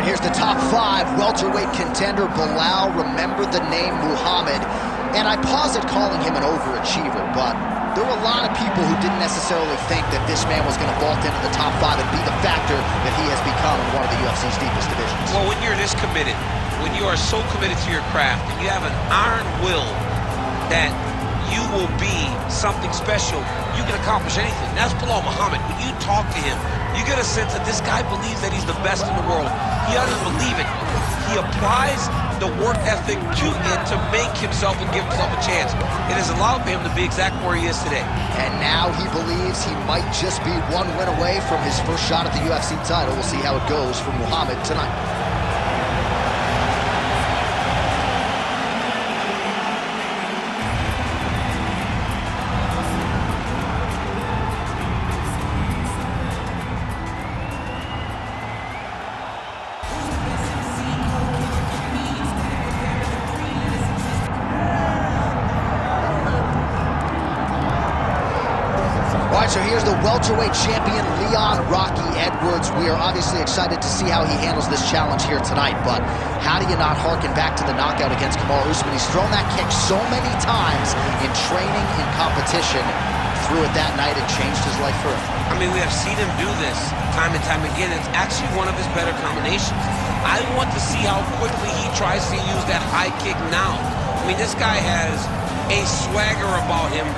Here's the top 5 welterweight contender, Belal, remember the name Muhammad. And I pause at calling him an overachiever, but there were a lot of people who didn't necessarily think that this man was going to vault into the top 5 and be the factor that he has become in one of the UFC's deepest divisions. Well, when you're this committed, when you are so committed to your craft, and you have an iron will that you will be something special, you can accomplish anything. That's Belal Muhammad. When you talk to him, you get a sense that this guy believes that he's the best in the world. He doesn't believe it. He applies the work ethic to it to make himself and give himself a chance. It has allowed him to be exactly where he is today. And now he believes he might just be one win away from his first shot at the UFC title. We'll see how it goes for Muhammad tonight. So here's the welterweight champion, Rocky Edwards. We are obviously excited to see how he handles this challenge here tonight, but how do you not harken back to the knockout against Kamaru Usman? He's thrown that kick so many times in training, in competition. Threw it that night, it changed his life forever. I mean, we have seen him do this time and time again. It's actually one of his better combinations. I want to see how quickly he tries to use that high kick now. I mean, this guy has a swagger about him.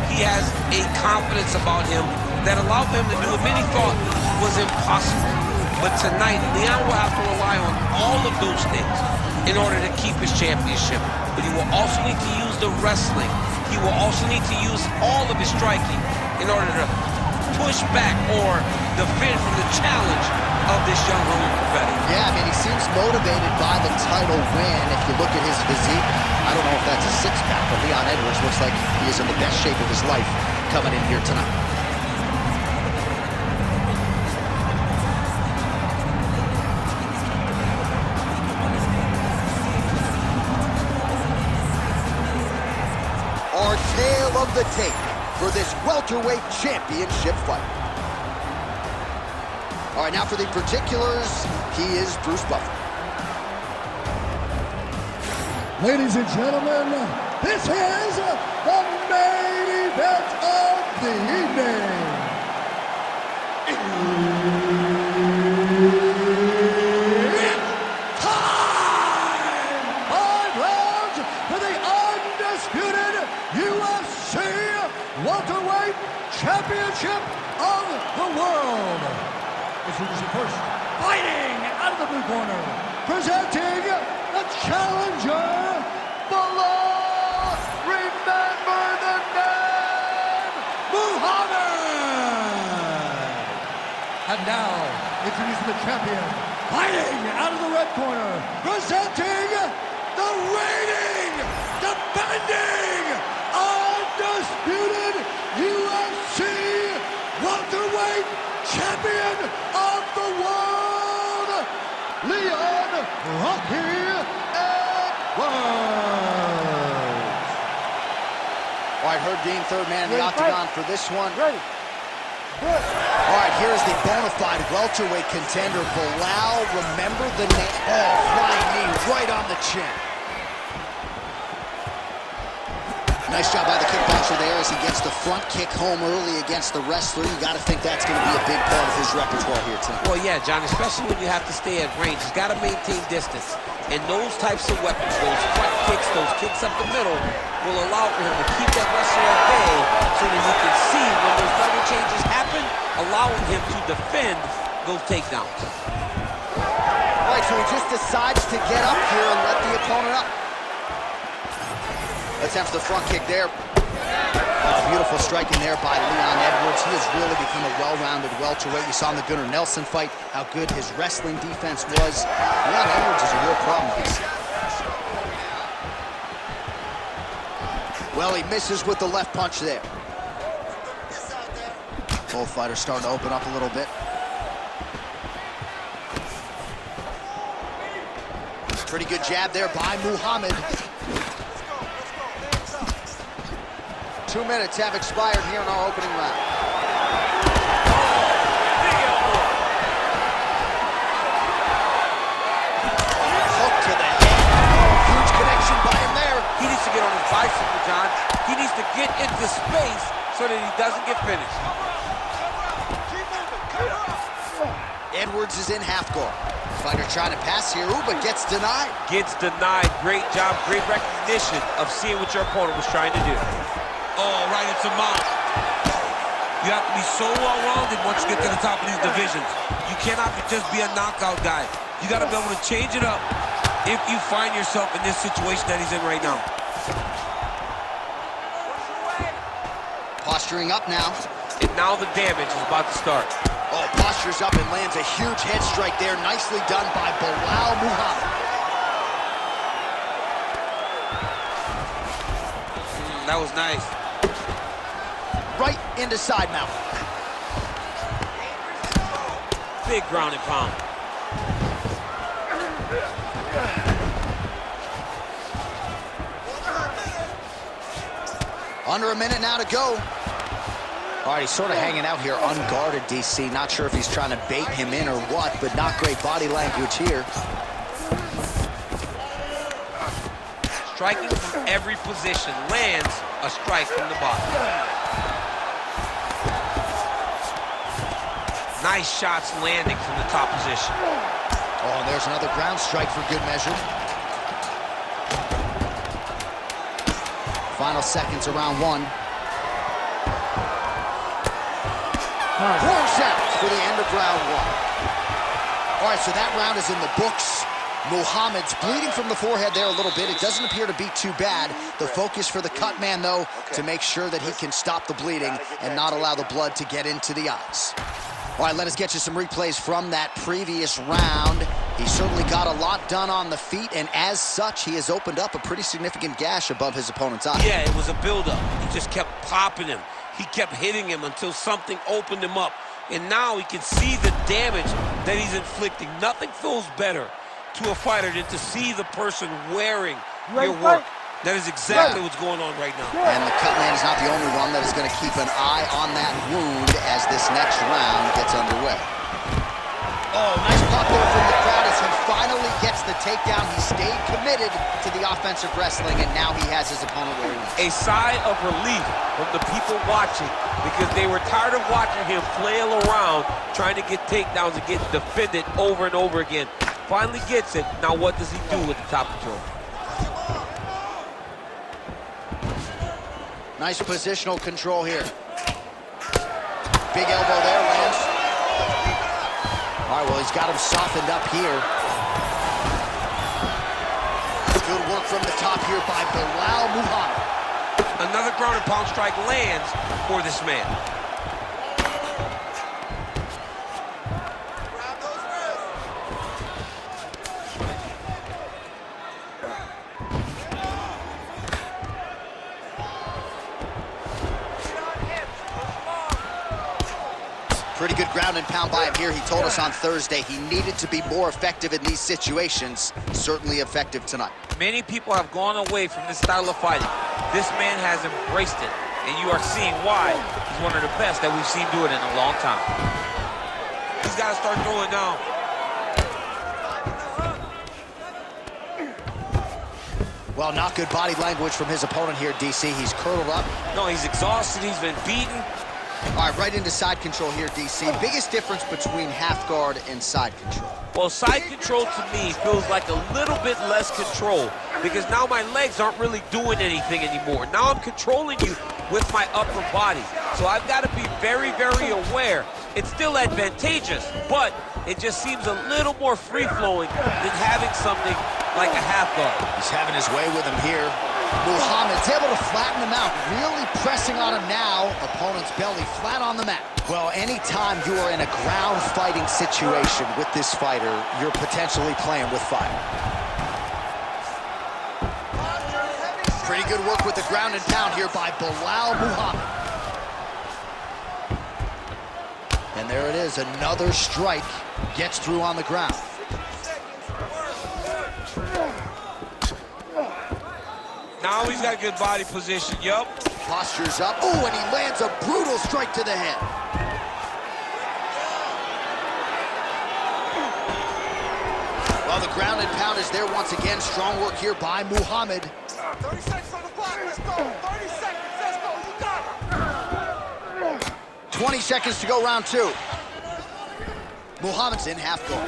He has a confidence about him that allowed him to do what many thought was impossible. But tonight, Leon will have to rely on all of those things in order to keep his championship. But he will also need to use the wrestling. He will also need to use all of his striking in order to push back or defend from the challenge of this young hungry competitor. Yeah, I mean, he seems motivated by the title win. If you look at his physique, I don't know if that's a six-pack, but Leon Edwards looks like he is in the best shape of his life coming in here tonight. Our tale of the tape for this welterweight championship fight. All right, now for the particulars, he is Bruce Buffer. Ladies and gentlemen, this is the main event of the evening. It's time! 5 rounds for the undisputed UFC Welterweight Championship of the World. Introducing first, fighting out of the blue corner, presenting the challenger, Belal, remember the name, Muhammad. And now, introducing the champion, fighting out of the red corner, presenting the reigning, defending, undisputed UFC welterweight champion of the world, Leon Rocky Edwards. All right, Herb Dean, third man in the octagon for this one. Ready. Good. All right, here's the bona fide welterweight contender, Belal. Remember the name. Oh, flying knee right on the chin. Nice job by the kickboxer there as he gets the front kick home early against the wrestler. You got to think that's going to be a big part of his repertoire here tonight. Well, yeah, John, especially when you have to stay at range. He's got to maintain distance. And those types of weapons, those front kicks, those kicks up the middle, will allow for him to keep that wrestler at bay so that he can see when those level changes happen, allowing him to defend those takedowns. All right, so he just decides to get up here and let the opponent up. Attempts the front kick there. Oh, beautiful striking there by Leon Edwards. He has really become a well-rounded welterweight. You saw in the Gunnar Nelson fight how good his wrestling defense was. Leon Edwards is a real problem. Well, he misses with the left punch there. Both fighters starting to open up a little bit. Pretty good jab there by Muhammad. 2 minutes have expired here in our opening round. sure that he doesn't get finished. Edwards is in half guard. Fighter trying to pass here, ooh, but gets denied. Gets denied. Great job, great recognition of seeing what your opponent was trying to do. Oh, right into mount. You have to be so well-rounded once you get to the top of these divisions. You cannot just be a knockout guy. You got to be able to change it up if you find yourself in this situation that he's in right now. Posturing up now. And now the damage is about to start. Oh, postures up and lands a huge head strike there. Nicely done by Belal Muhammad. That was nice. Right into side mount. Big ground and pound. Under a minute now to go. All right, he's sort of hanging out here unguarded, DC. Not sure if he's trying to bait him in or what, but not great body language here. Striking from every position. Lands a strike from the bottom. Nice shots landing from the top position. Oh, and there's another ground strike for good measure. Final seconds of round one. Four seconds for the end of round one. All right, so that round is in the books. Muhammad's bleeding from the forehead there a little bit. It doesn't appear to be too bad. The focus for the cut man, though, to make sure that he can stop the bleeding and not allow the blood to get into the eyes. All right, let us get you some replays from that previous round. He certainly got a lot done on the feet, and as such, he has opened up a pretty significant gash above his opponent's eye. Yeah, it was a buildup. He just kept popping him. He kept hitting him until something opened him up. And now he can see the damage that he's inflicting. Nothing feels better to a fighter than to see the person wearing your work. That is exactly what's going on right now. And the cut man is not the only one that is going to keep an eye on that wound as this next round gets underway. Oh, nice pop there from the crowd as he finally gets the takedown. He stayed committed to the offensive wrestling, and now he has his opponent where he wants. A sigh of relief from the people watching because they were tired of watching him flail around trying to get takedowns and get defended over and over again. Finally gets it. Now what does he do with the top control? Nice positional control here. Big elbow there, lands. All right, well, he's got him softened up here. Good work from the top here by Belal Muhammad. Another ground and pound strike lands for this man. Pretty good ground and pound by him here. He told us on Thursday he needed to be more effective in these situations. Certainly effective tonight. Many people have gone away from this style of fighting. This man has embraced it, and you are seeing why he's one of the best that we've seen do it in a long time. He's got to start throwing down. Well, not good body language from his opponent here, DC. He's curled up. No, he's exhausted. He's been beaten. All right, right into side control here, DC. Biggest difference between half guard and side control? Well, side control to me feels like a little bit less control because now my legs aren't really doing anything anymore. Now I'm controlling you with my upper body. So I've got to be very, very aware. It's still advantageous, but it just seems a little more free-flowing than having something like a half guard. He's having his way with him here. Muhammad's able to flatten him out, really pressing on him now. Opponent's belly flat on the mat. Well, anytime you are in a ground fighting situation with this fighter, you're potentially playing with fire. Pretty good work with the ground and pound here by Belal Muhammad. And there it is, another strike gets through on the ground. Now he's got good body position, yup. Postures up, ooh, and he lands a brutal strike to the head. Well, the ground and pound is there once again. Strong work here by Muhammad. 30 seconds on the clock, let's go. 30 seconds, let's go, you got it. 20 seconds to go, round 2. Muhammad's in half guard.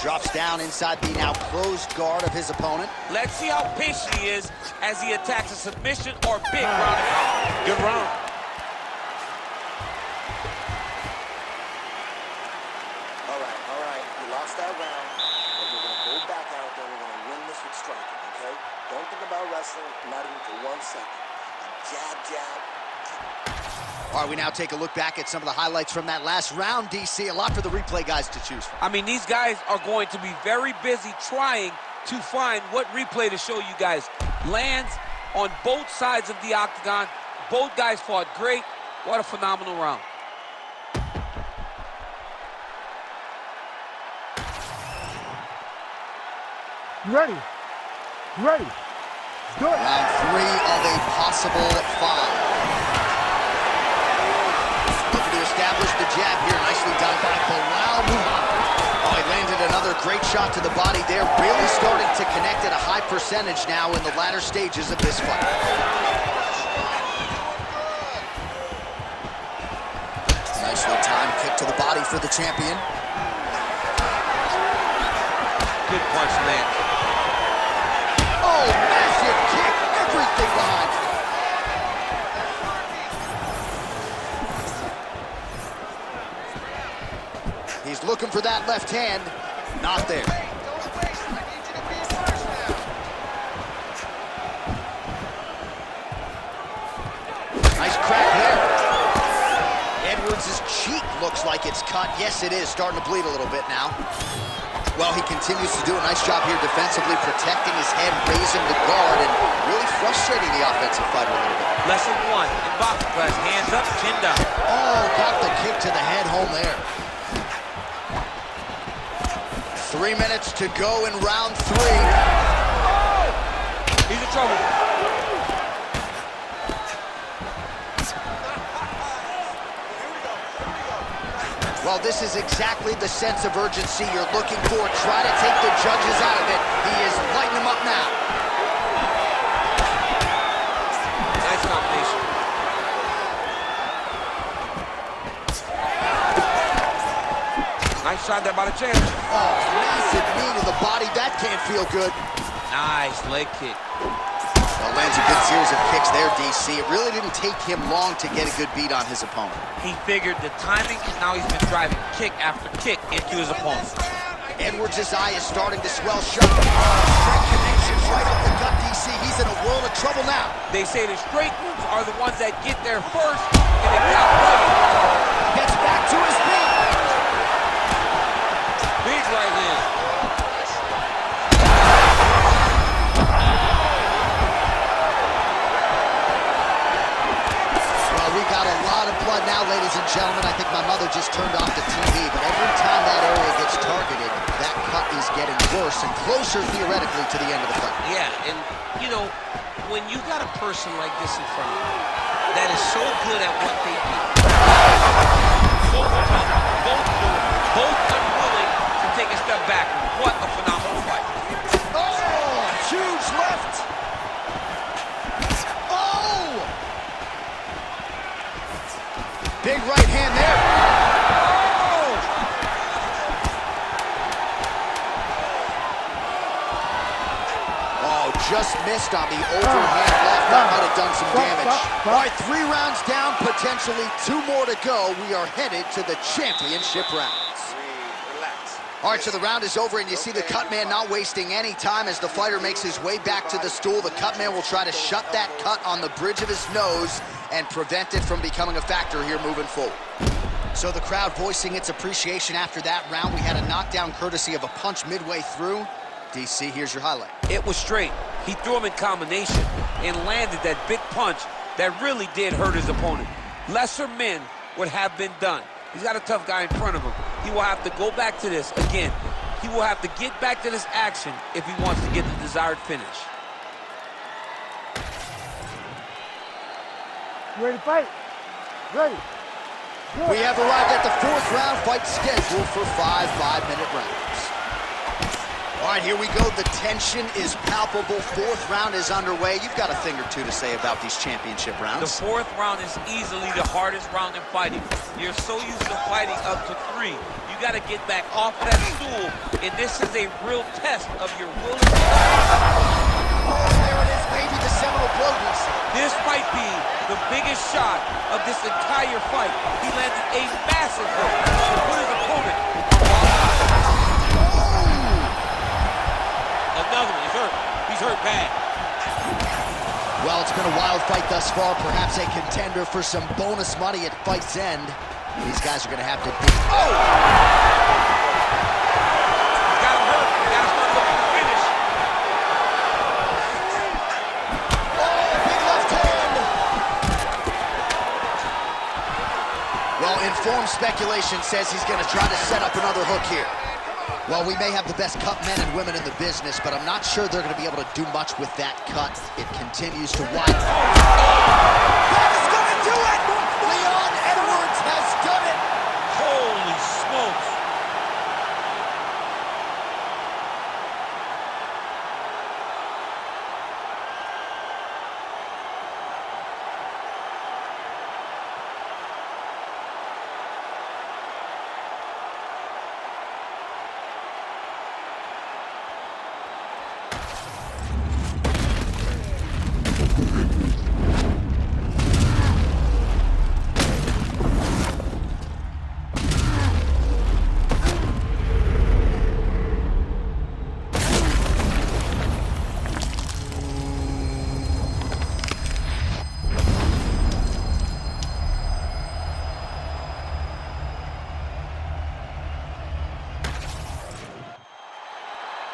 Drops down inside the now closed guard of his opponent. Let's see how patient he is as he attacks a submission or big ground and pound. Good round. All right. You lost that round, but we're going to go back out there. We're going to win this with striking, okay? Don't think about wrestling, not even for 1 second. Jab, jab. All right, we now take a look back at some of the highlights from that last round, DC. A lot for the replay guys to choose from. I mean, these guys are going to be very busy trying to find what replay to show you guys. Lands on both sides of the octagon. Both guys fought great. What a phenomenal round. Ready. Good. Round 3 of a possible 5. Establish the jab here, nicely done by Belal Muhammad. Oh, he landed another great shot to the body there, really starting to connect at a high percentage now in the latter stages of this fight. Nicely timed kick to the body for the champion. Good punch, man. Oh, massive kick, everything behind it. He's looking for that left hand. Not there. Nice crack there. Edwards' cheek looks like it's cut. Yes, it is. Starting to bleed a little bit now. Well, he continues to do a nice job here defensively, protecting his head, raising the guard, and really frustrating the offensive fighter a little bit. Lesson 1 in boxing class. Hands up, chin down. Oh, got the kick to the head home there. 3 minutes to go in round 3. He's in trouble. Well, this is exactly the sense of urgency you're looking for. Try to take the judges out of it. He is lighting them up now. Nice combination. Nice shot there by the champ. Oh, massive knee to the body. That can't feel good. Nice leg kick. Well, lands a good series of kicks there, DC. It really didn't take him long to get a good beat on his opponent. He figured the timing, and now he's been driving kick after kick into his opponent. Edwards' eye is starting to swell shut. Straight connections right up the gut, DC. He's in a world of trouble now. They say the straight moves are the ones that get there first, and it got right. Gets back to his feet. Big right hand. Well, we got a lot of blood now, ladies and gentlemen. I think my mother just turned off the TV, but every time that area gets targeted, that cut is getting worse and closer, theoretically, to the end of the fight. Yeah, and, you know, when you got a person like this in front of you that is so good at what they do, both tough, both good, both unwilling to take a step back. What a phenomenal fight. Oh, huge left. Oh! Big right hand there. Oh, just missed on the overhand left. That might have done some damage. All right, 3 rounds down, potentially 2 more to go. We are headed to the championship rounds. Relax. All right, so the round is over, and you see the cut man not wasting any time as the fighter makes his way back to the stool. The cut man will try to shut that cut on the bridge of his nose and prevent it from becoming a factor here moving forward. So the crowd voicing its appreciation after that round. We had a knockdown courtesy of a punch midway through. DC, here's your highlight. It was straight. He threw him in combination and landed that big punch that really did hurt his opponent. Lesser men would have been done. He's got a tough guy in front of him. He will have to go back to this again. He will have to get back to this action if he wants to get the desired finish. You ready to fight? Ready. Good. We have arrived at the 4th round, fight scheduled for 5 5-minute rounds. All right, here we go. The tension is palpable. Fourth round is underway. You've got a thing or two to say about these championship rounds. The fourth round is easily the hardest round in fighting. You're so used to fighting up to 3. You got to get back off that stool, and this is a real test of your will and Oh, there it is, maybe the seminal blow. This might be the biggest shot of this entire fight. He landed a massive hook to put his opponent on wild. Another one. He's hurt. He's hurt bad. Well, it's been a wild fight thus far. Perhaps a contender for some bonus money at fight's end. These guys are going to have to dig. Oh! Got him hurt. Got to start looking to finish. Oh, big left hand. Well, informed speculation says he's going to try to set up another hook here. Well, we may have the best cut men and women in the business, but I'm not sure they're going to be able to do much with that cut. It continues to widen. That is going to do it! Leon Edwards has done it! Holy smokes.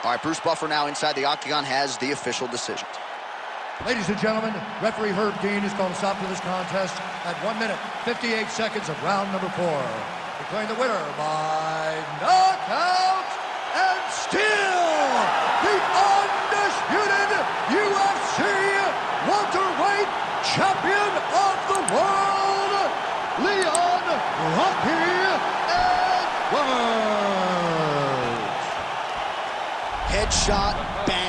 All right, Bruce Buffer now inside the octagon has the official decision. Ladies and gentlemen, referee Herb Dean has called a stop to this contest at 1 minute, 58 seconds of round number 4. Declaring the winner by knockout and still the undisputed UFC Welterweight Champion of the World, Leon Rocky Edwards. Headshot, bang.